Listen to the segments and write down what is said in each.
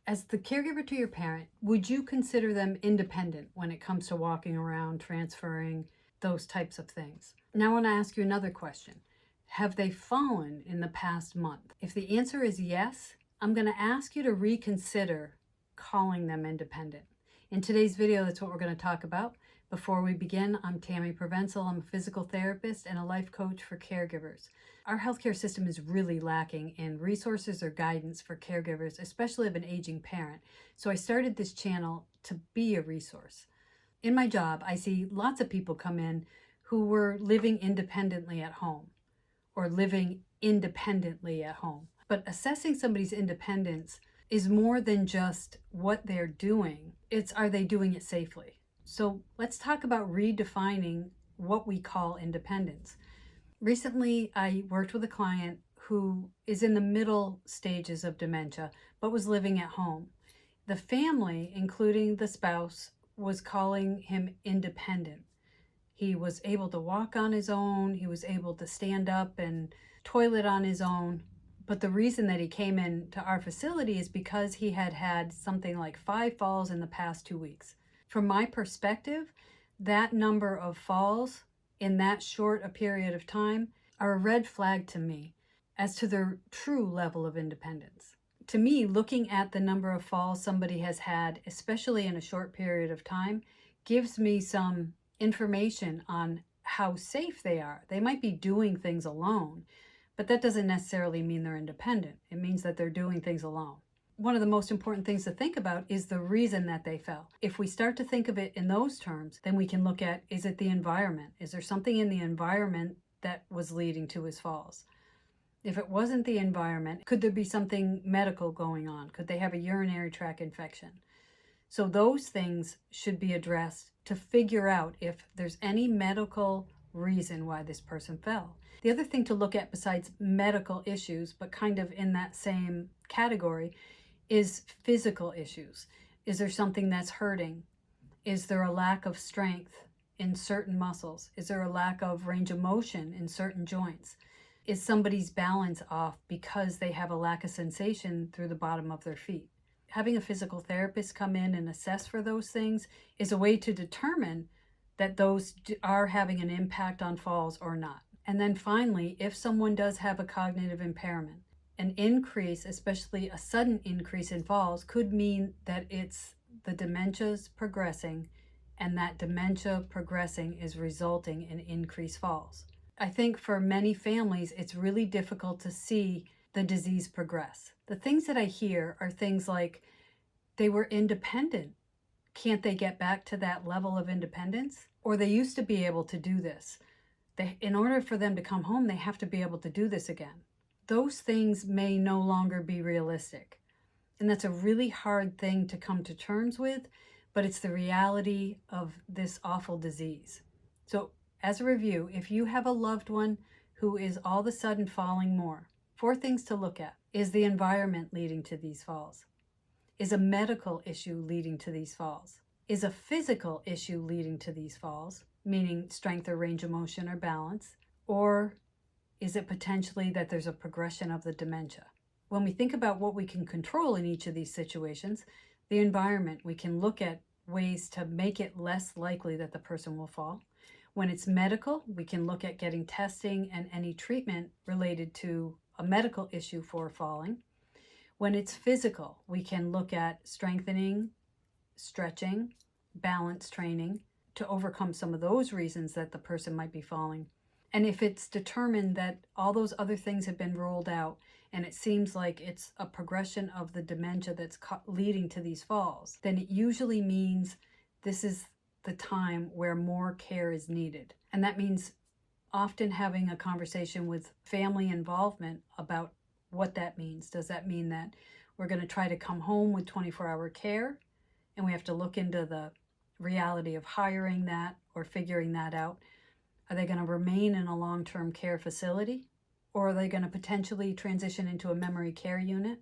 As the caregiver to your parent, would you consider them independent when it comes to walking around, transferring, those types of things? Now I want to ask you another question. Have they fallen in the past month? If the answer is yes, I'm going to ask you to reconsider calling them independent. In today's video, that's what we're going to talk about. Before we begin, I'm Tammy Provencal. I'm a physical therapist and a life coach for caregivers. Our healthcare system is really lacking in resources or guidance for caregivers, especially of an aging parent. So I started this channel to be a resource. In my job, I see lots of people come in who were living independently at home or living independently at home. But assessing somebody's independence is more than just what they're doing. It's, are they doing it safely? So let's talk about redefining what we call independence. Recently, I worked with a client who is in the middle stages of dementia, but was living at home. The family, including the spouse, was calling him independent. He was able to walk on his own. He was able to stand up and toilet on his own. But the reason that he came into our facility is because he had had something like 5 falls in the past 2 weeks. From my perspective, that number of falls in that short a period of time are a red flag to me as to their true level of independence. To me, looking at the number of falls somebody has had, especially in a short period of time, gives me some information on how safe they are. They might be doing things alone, but that doesn't necessarily mean they're independent. It means that they're doing things alone. One of the most important things to think about is the reason that they fell. If we start to think of it in those terms, then we can look at, is it the environment? Is there something in the environment that was leading to his falls? If it wasn't the environment, could there be something medical going on? Could they have a urinary tract infection? So those things should be addressed to figure out if there's any medical reason why this person fell. The other thing to look at besides medical issues, but kind of in that same category, is physical issues. Is there something that's hurting? Is there a lack of strength in certain muscles? Is there a lack of range of motion in certain joints? Is somebody's balance off because they have a lack of sensation through the bottom of their feet? Having a physical therapist come in and assess for those things is a way to determine that those are having an impact on falls or not. And then finally, if someone does have a cognitive impairment, an increase, especially a sudden increase in falls, could mean that it's the dementia's progressing, and that dementia progressing is resulting in increased falls. I think for many families, it's really difficult to see the disease progress. The things that I hear are things like, they were independent. Can't they get back to that level of independence? Or they used to be able to do this. In order for them to come home, they have to be able to do this again. Those things may no longer be realistic. And that's a really hard thing to come to terms with, but it's the reality of this awful disease. So as a review, if you have a loved one who is all of a sudden falling more, 4 things to look at. Is the environment leading to these falls? Is a medical issue leading to these falls? Is a physical issue leading to these falls, meaning strength or range of motion or balance? Or is it potentially that there's a progression of the dementia? When we think about what we can control in each of these situations, the environment, we can look at ways to make it less likely that the person will fall. When it's medical, we can look at getting testing and any treatment related to a medical issue for falling. When it's physical, we can look at strengthening, stretching, balance training to overcome some of those reasons that the person might be falling. And if it's determined that all those other things have been ruled out and it seems like it's a progression of the dementia that's leading to these falls, then it usually means this is the time where more care is needed. And that means often having a conversation with family involvement about what that means. Does that mean that we're going to try to come home with 24-hour care and we have to look into the reality of hiring that or figuring that out? Are they going to remain in a long-term care facility, or are they going to potentially transition into a memory care unit?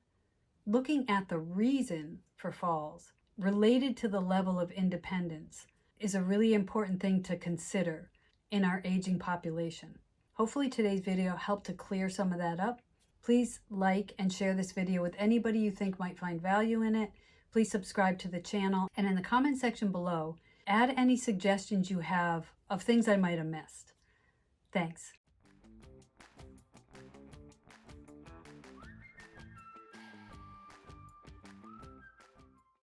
Looking at the reason for falls related to the level of independence is a really important thing to consider in our aging population. Hopefully today's video helped to clear some of that up. Please like and share this video with anybody you think might find value in it. Please subscribe to the channel, and in the comment section below, add any suggestions you have of things I might have missed. Thanks.